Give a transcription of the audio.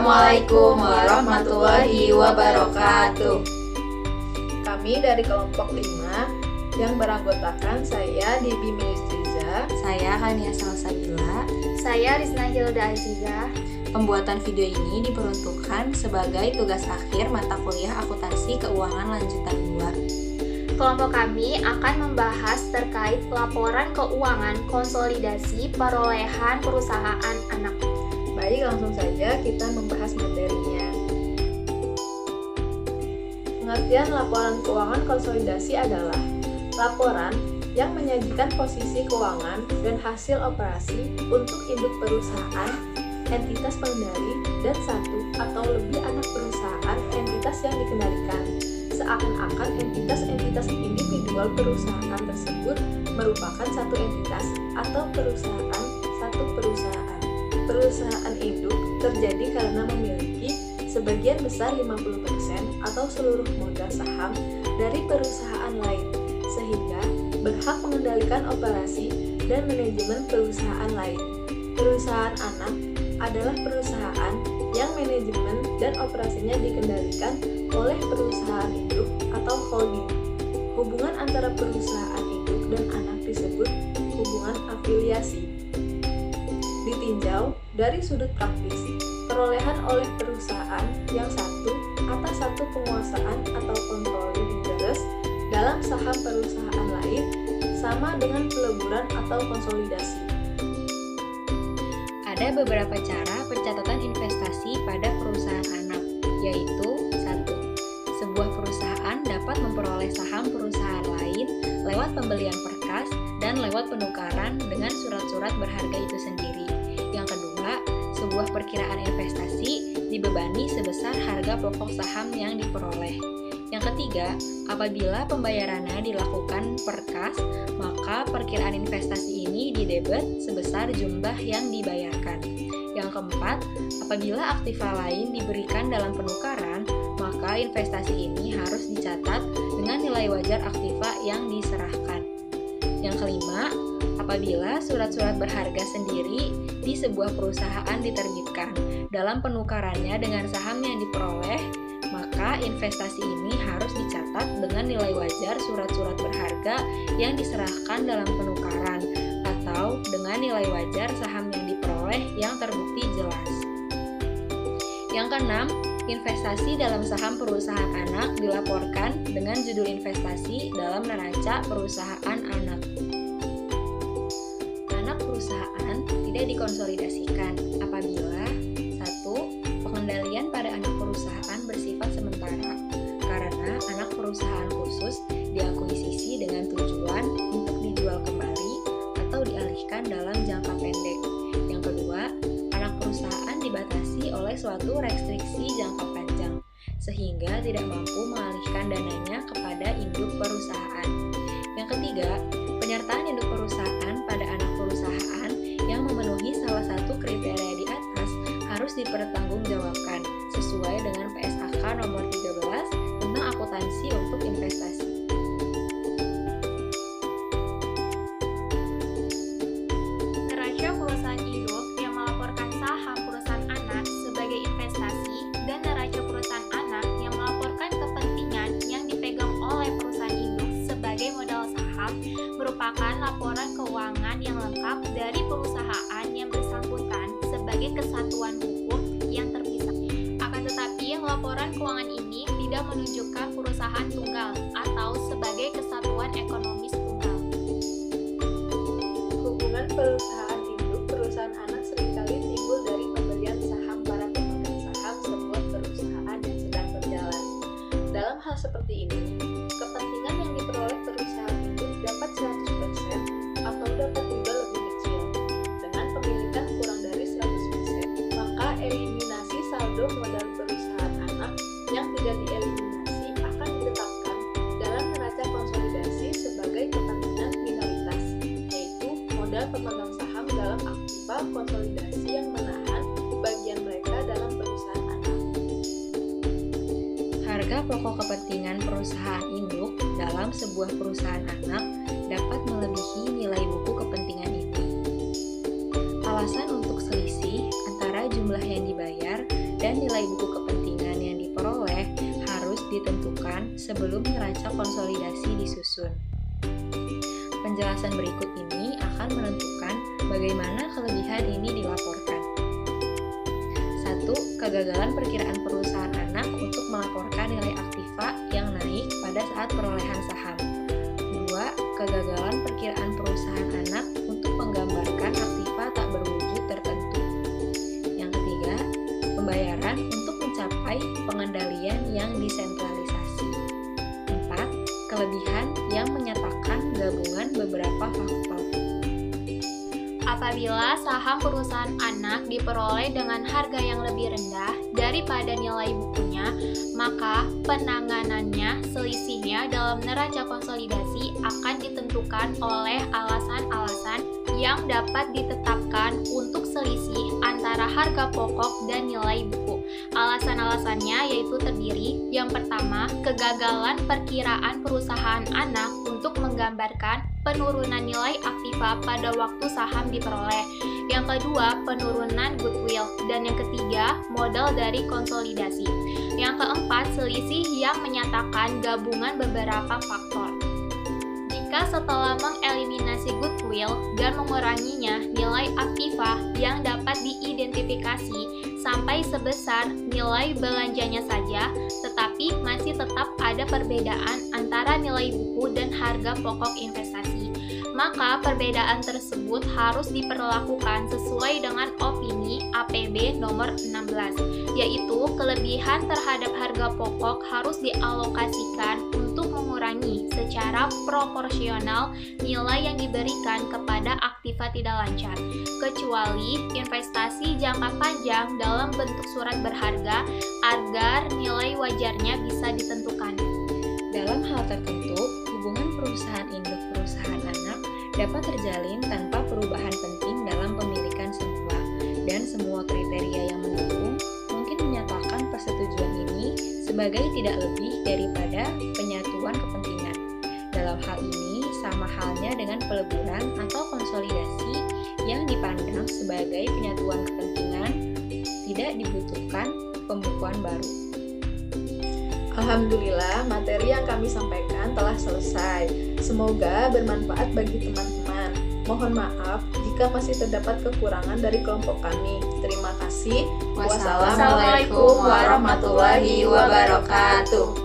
Assalamualaikum warahmatullahi wabarakatuh. Kami dari kelompok 5 yang beranggotakan saya Debbie Ministriza, Saya Kania Salsabila. Saya Rizna Hilda Aziza. Pembuatan video ini diperuntukkan sebagai tugas akhir mata kuliah akuntansi keuangan lanjutan 2. Kelompok kami akan membahas terkait laporan keuangan konsolidasi perolehan perusahaan anak. Baik, langsung saja kita membahas materinya. Pengertian laporan keuangan konsolidasi adalah laporan yang menyajikan posisi keuangan dan hasil operasi untuk induk perusahaan, entitas pengendali, dan satu atau lebih anak perusahaan entitas yang dikendalikan, seakan-akan entitas-entitas individual perusahaan tersebut merupakan satu entitas atau perusahaan satu perusahaan. Perusahaan induk terjadi karena memiliki sebagian besar 50% atau seluruh modal saham dari perusahaan lain, sehingga berhak mengendalikan operasi dan manajemen perusahaan lain. Perusahaan anak adalah perusahaan yang manajemen dan operasinya dikendalikan oleh perusahaan induk atau holding. Hubungan antara perusahaan induk dan anak disebut hubungan afiliasi. Ditinjau dari sudut praktis, perolehan oleh perusahaan yang satu atas satu penguasaan atau controlling interest dalam saham perusahaan lain sama dengan peleburan atau konsolidasi. Ada beberapa cara pencatatan investasi pada perusahaan anak, yaitu 1. Sebuah perusahaan dapat memperoleh saham perusahaan lain lewat pembelian perkas dan lewat penukaran dengan surat-surat berharga itu sendiri. Yang kedua, sebuah perkiraan investasi dibebani sebesar harga pokok saham yang diperoleh. Yang ketiga, apabila pembayarannya dilakukan per kas, maka perkiraan investasi ini didebet sebesar jumlah yang dibayarkan. Yang keempat, apabila aktiva lain diberikan dalam penukaran, maka investasi ini harus dicatat dengan nilai wajar aktiva yang diserahkan. Yang kelima, apabila surat-surat berharga sendiri di sebuah perusahaan diterbitkan dalam penukarannya dengan saham yang diperoleh, maka investasi ini harus dicatat dengan nilai wajar surat-surat berharga yang diserahkan dalam penukaran atau dengan nilai wajar saham yang diperoleh yang terbukti jelas. Yang keenam, investasi dalam saham perusahaan anak dilaporkan dengan judul investasi dalam neraca perusahaan anak. Anak perusahaan tidak dikonsolidasikan apabila 1. Pengendalian pada anak perusahaan bersifat sementara karena anak perusahaan khusus diakuisisi dengan tujuan untuk dijual kembali atau dialihkan dalam jangka pendek. Yang kedua, anak perusahaan dibatasi oleh suatu restriksi jangka panjang sehingga tidak mampu mengalihkan dananya kepada induk perusahaan. Yang ketiga, penyertaan induk perusahaan pada anak perusahaan yang memenuhi salah satu kriteria di atas harus dipertanggungjawabkan sesuai dengan PSAK nomor 13 tentang akuntansi untuk investasi. Neraca perusahaan induk yang melaporkan saham perusahaan anak sebagai investasi dan neraca perusahaan anak yang melaporkan kepentingan yang dipegang oleh perusahaan induk sebagai modal saham merupakan laporan keuangan yang lengkap dari perusahaan yang bersangkutan sebagai kesatuan hukum yang terpisah. Akan tetapi, laporan keuangan ini tidak menunjukkan perusahaan tunggal atau sebagai kesatuan ekonomis tunggal. Hubungan perusahaan induk perusahaan anak seringkali timbul dari pembelian saham para pemegang saham sebuah perusahaan yang sedang berjalan. Dalam hal seperti ini, kepentingan yang diperoleh perusahaan induk dapat 100% atau dapat juga lebih kecil. Dengan pemilikan kurang dari 100%, maka eliminasi saldo modal perusahaan anak yang tidak dieliminasi akan ditetapkan dalam neraca konsolidasi sebagai kepentingan minoritas, yaitu modal pemegang saham dalam aktiva konsolidasi yang menahan bagian mereka dalam perusahaan anak. Harga pokok kepentingan perusahaan induk dalam sebuah perusahaan anak dapat melebihi nilai buku kepentingan ini. Alasan untuk selisih antara jumlah yang dibayar dan nilai buku kepentingan yang diperoleh harus ditentukan sebelum neraca konsolidasi disusun. Penjelasan berikut ini akan menentukan bagaimana kelebihan ini dilaporkan. 1. Kegagalan perkiraan perusahaan anak untuk melaporkan nilai aktiva yang naik pada saat perolehan saham. 2. Kegagalan perkiraan perusahaan anak untuk menggambarkan aktiva tak berwujud tertentu. Yang ketiga, pembayaran untuk mencapai pengendalian yang desentralisasi. 4. Kelebihan yang menyatakan gabungan beberapa faktor. Apabila saham perusahaan anak diperoleh dengan harga yang lebih rendah daripada nilai bukunya, maka penanganannya selisihnya dalam neraca konsolidasi akan ditentukan oleh alasan-alasan yang dapat ditetapkan untuk selisih antara harga pokok dan nilai buku. Alasan-alasannya yaitu terdiri: yang pertama, kegagalan perkiraan perusahaan anak untuk menggambarkan penurunan nilai aktiva pada waktu saham diperoleh. Yang kedua, penurunan goodwill. Dan yang ketiga, modal dari konsolidasi. Yang keempat, selisih yang menyatakan gabungan beberapa faktor. Jika setelah mengeliminasi goodwill dan menguranginya, nilai aktiva yang dapat diidentifikasi sampai sebesar nilai belanjanya saja, tetapi masih tetap ada perbedaan antara nilai buku dan harga pokok investasi, maka perbedaan tersebut harus diperlakukan sesuai dengan opini APB nomor 16, yaitu kelebihan terhadap harga pokok harus dialokasikan untuk mengurangi secara proporsional nilai yang diberikan kepada aktiva tidak lancar, kecuali investasi jangka panjang dalam bentuk surat berharga agar nilai wajarnya bisa ditentukan. Dalam hal tertentu, hubungan perusahaan induk perusahaan anak dapat terjalin tanpa perubahan penting dalam pemilikan semua, dan semua kriteria yang mendukung mungkin menyatakan persetujuan ini sebagai tidak lebih daripada penyatuan kepentingan. Dalam hal ini, sama halnya dengan peleburan atau konsolidasi yang dipandang sebagai penyatuan kepentingan, tidak dibutuhkan pembukuan baru. Alhamdulillah, materi yang kami sampaikan telah selesai. Semoga bermanfaat bagi teman-teman. Mohon maaf jika masih terdapat kekurangan dari kelompok kami. Terima kasih. Wassalamualaikum warahmatullahi wabarakatuh.